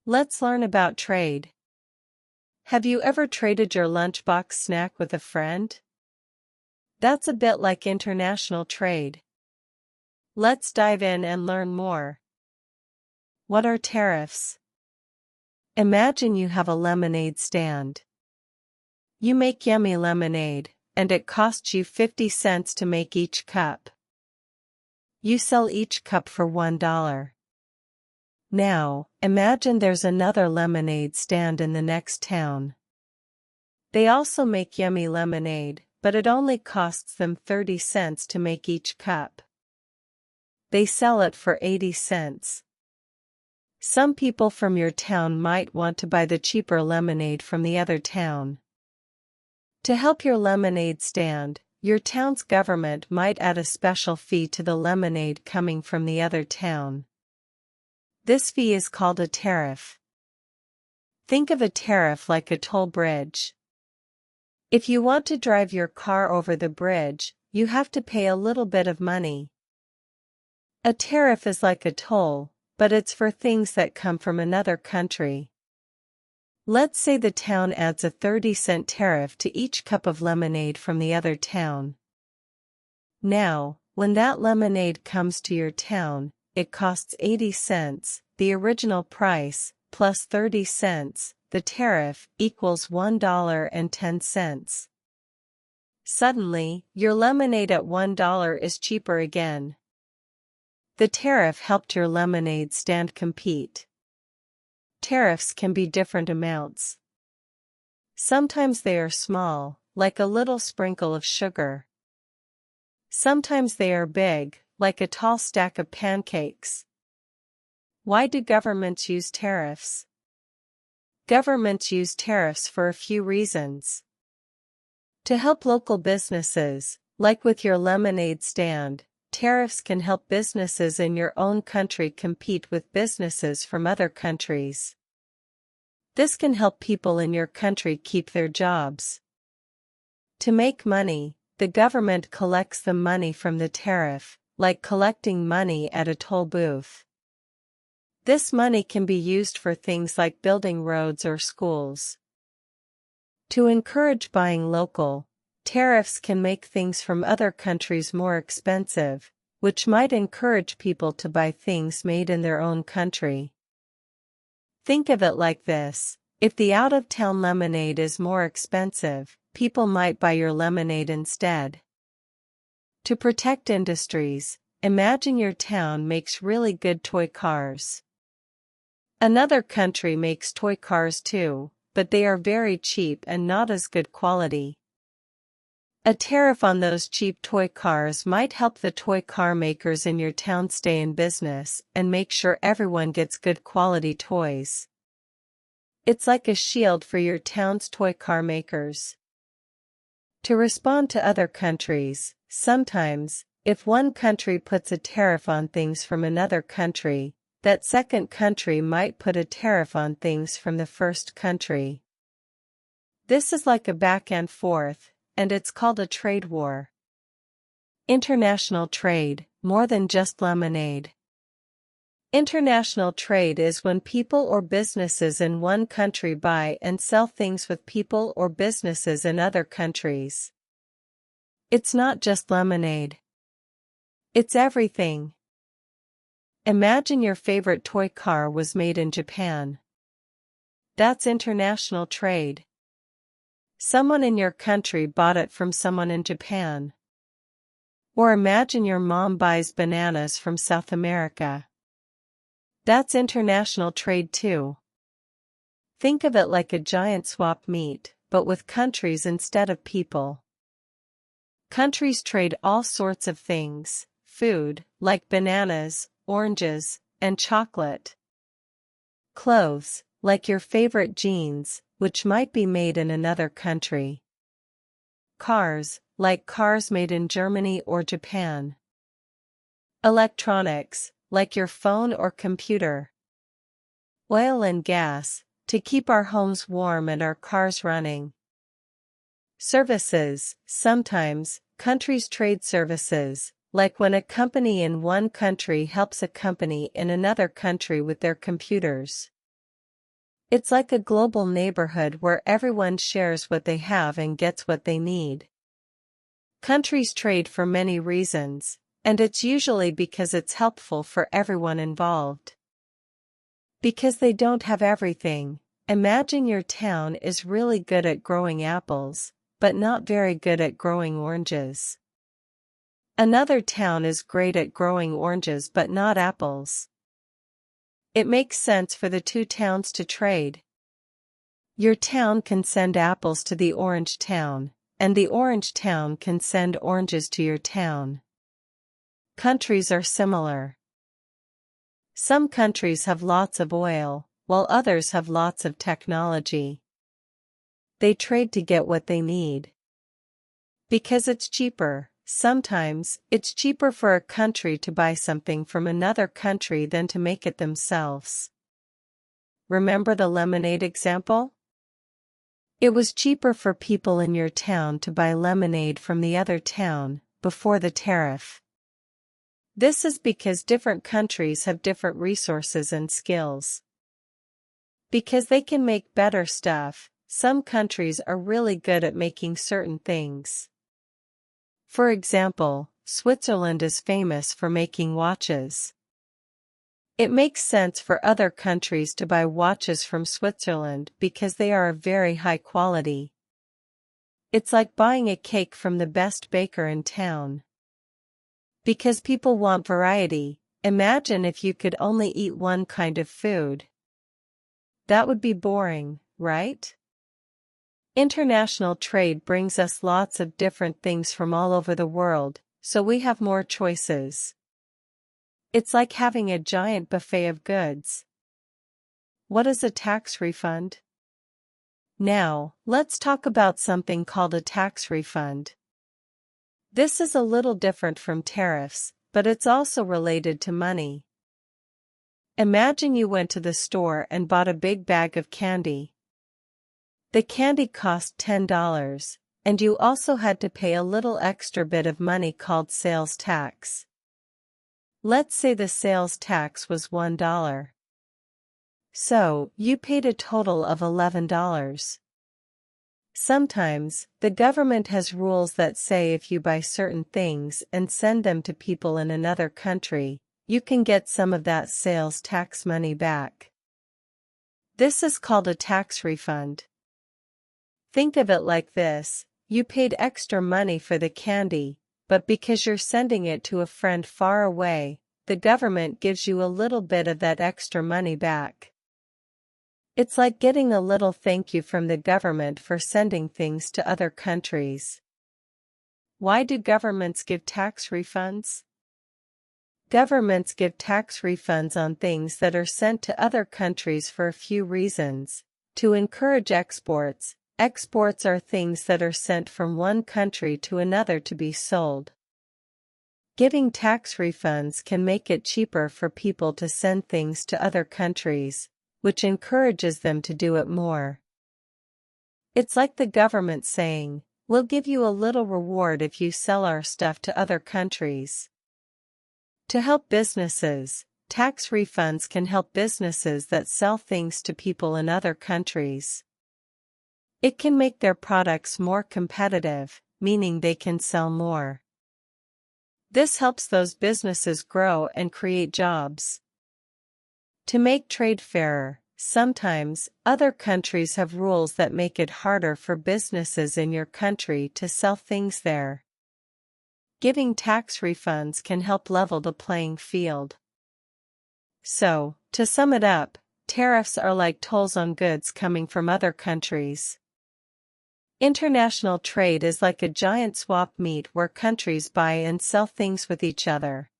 Let's learn about trade. Have you ever traded your lunchbox snack with a friend? That's a bit like international trade. Let's dive in and learn more. What are tariffs? Imagine you have a lemonade stand. You make yummy lemonade, and it costs you 50 cents to make each cup. You sell each cup for $1. Now, imagine there's another lemonade stand in the next town. They also make yummy lemonade, but it only costs them 30 cents to make each cup. They sell it for 80 cents. Some people from your town might want to buy the cheaper lemonade from the other town. To help your lemonade stand, your town's government might add a special fee to the lemonade coming from the other town. This fee is called a tariff. Think of a tariff like a toll bridge. If you want to drive your car over the bridge, you have to pay a little bit of money. A tariff is like a toll, but it's for things that come from another country. Let's say the town adds a 30-cent tariff to each cup of lemonade from the other town. Now, when that lemonade comes to your town, it costs 80 cents, the original price, plus 30 cents, the tariff, equals $1.10. Suddenly, your lemonade at $1 is cheaper again. The tariff helped your lemonade stand compete. Tariffs can be different amounts. Sometimes they are small, like a little sprinkle of sugar. Sometimes they are big, like a tall stack of pancakes. Why do governments use tariffs? Governments use tariffs for a few reasons. To help local businesses, like with your lemonade stand, tariffs can help businesses in your own country compete with businesses from other countries. This can help people in your country keep their jobs. To make money, the government collects the money from the tariff, like collecting money at a toll booth. This money can be used for things like building roads or schools. To encourage buying local, tariffs can make things from other countries more expensive, which might encourage people to buy things made in their own country. Think of it like this: if the out-of-town lemonade is more expensive, people might buy your lemonade instead. To protect industries, imagine your town makes really good toy cars. Another country makes toy cars too, but they are very cheap and not as good quality. A tariff on those cheap toy cars might help the toy car makers in your town stay in business and make sure everyone gets good quality toys. It's like a shield for your town's toy car makers. To respond to other countries, sometimes, if one country puts a tariff on things from another country, that second country might put a tariff on things from the first country. This is like a back and forth, and it's called a trade war. International trade, more than just lemonade. International trade is when people or businesses in one country buy and sell things with people or businesses in other countries. It's not just lemonade. It's everything. Imagine your favorite toy car was made in Japan. That's international trade. Someone in your country bought it from someone in Japan. Or imagine your mom buys bananas from South America. That's international trade too. Think of it like a giant swap meet, but with countries instead of people. Countries trade all sorts of things: food, like bananas, oranges, and chocolate. Clothes, like your favorite jeans, which might be made in another country. Cars, like cars made in Germany or Japan. Electronics, like your phone or computer. Oil and gas, to keep our homes warm and our cars running. Services, sometimes, countries trade services, like when a company in one country helps a company in another country with their computers. It's like a global neighborhood where everyone shares what they have and gets what they need. Countries trade for many reasons, and it's usually because it's helpful for everyone involved. Because they don't have everything. Imagine your town is really good at growing apples, but not very good at growing oranges. Another town is great at growing oranges but not apples. It makes sense for the two towns to trade. Your town can send apples to the orange town, and the orange town can send oranges to your town. Countries are similar. Some countries have lots of oil, while others have lots of technology. They trade to get what they need. Because it's cheaper. Sometimes, it's cheaper for a country to buy something from another country than to make it themselves. Remember the lemonade example? It was cheaper for people in your town to buy lemonade from the other town, before the tariff. This is because different countries have different resources and skills. Because they can make better stuff, some countries are really good at making certain things. For example, Switzerland is famous for making watches. It makes sense for other countries to buy watches from Switzerland because they are of very high quality. It's like buying a cake from the best baker in town. Because people want variety. Imagine if you could only eat one kind of food. That would be boring, right? International trade brings us lots of different things from all over the world, so we have more choices. It's like having a giant buffet of goods. What is a tax refund? Now, let's talk about something called a tax refund. This is a little different from tariffs, but it's also related to money. Imagine you went to the store and bought a big bag of candy. The candy cost $10, and you also had to pay a little extra bit of money called sales tax. Let's say the sales tax was $1. So, you paid a total of $11. Sometimes, the government has rules that say if you buy certain things and send them to people in another country, you can get some of that sales tax money back. This is called a tax refund. Think of it like this: you paid extra money for the candy, but because you're sending it to a friend far away, the government gives you a little bit of that extra money back. It's like getting a little thank you from the government for sending things to other countries. Why do governments give tax refunds? Governments give tax refunds on things that are sent to other countries for a few reasons. To encourage exports. Exports are things that are sent from one country to another to be sold. Giving tax refunds can make it cheaper for people to send things to other countries, which encourages them to do it more. It's like the government saying, "We'll give you a little reward if you sell our stuff to other countries." To help businesses, tax refunds can help businesses that sell things to people in other countries. It can make their products more competitive, meaning they can sell more. This helps those businesses grow and create jobs. To make trade fairer, sometimes other countries have rules that make it harder for businesses in your country to sell things there. Giving tax refunds can help level the playing field. So, to sum it up, tariffs are like tolls on goods coming from other countries. International trade is like a giant swap meet where countries buy and sell things with each other.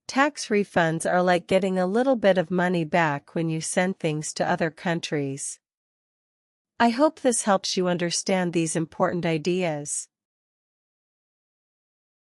Tax refunds are like getting a little bit of money back when you send things to other countries. I hope this helps you understand these important ideas.